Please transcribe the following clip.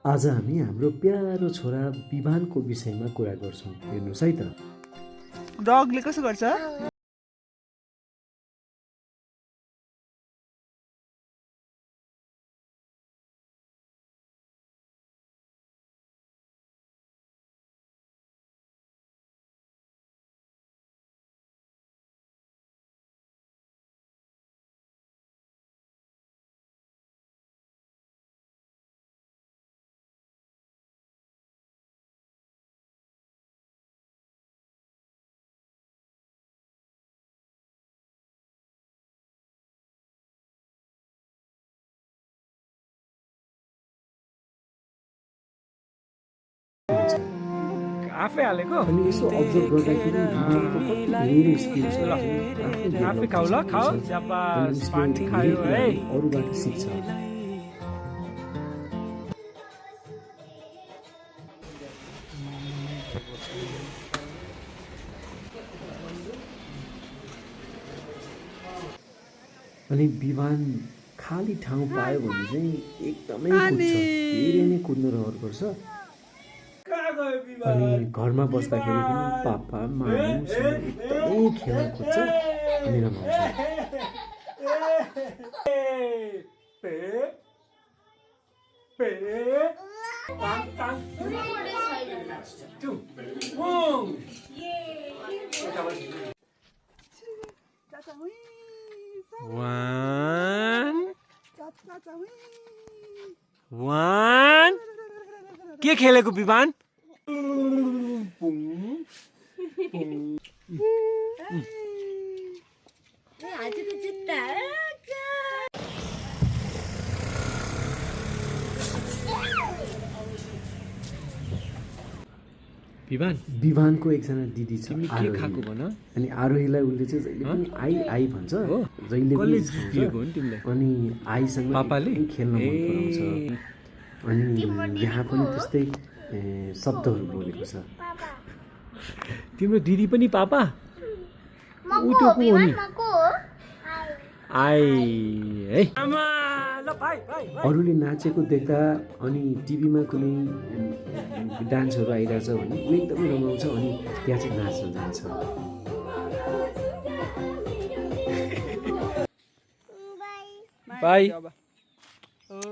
आज हामी हाम्रो प्यारो छोरा विभानको विषयमा कुरा गर्छौँ। हेर्नुहोस् है त। डगले कसो गर्छ? आफै हालेको अनि यसो अब्जर्भ गर्दाखेरि विभागको कति धेरै स्किल छ। आफै खाऊ ल खाऊ स्याबास पानी खायो है अरूबाट सिक्छ। अनि विमान खाली ठाउँ पायो भने चाहिँ एकदमै कुद्छ, धेरै नै कुद्नु रहर गर्छ। अनि घरमा बस्दाखेरि पनि पापा मामुसँग एकदमै खेल्न खोज्छ अनि रमाउँछ। वान के खेलेको विमान? आजको जुत्ता विभानको एकजना दिदी छ, के खाएको भन? अनि आरोहीलाई उसले चाहिँ जहिले पनि आई आई भन्छ, जहिले पनि अनि आईसँग पापाले खेल्न मन पराउँछ। अनि यहाँ पनि त्यस्तै शब्दहरू बोलेको छ। तिम्रो दिदी पनि पापा? ऊ त्यो को हो नि? आई है अरूले नाचेको देख्दा अनि टिभीमा कुनै डान्सहरू आइरहेछ भने ऊ एकदमै रमाउँछ अनि त्यहाँ चाहिँ नाच्न जान्छ। बाई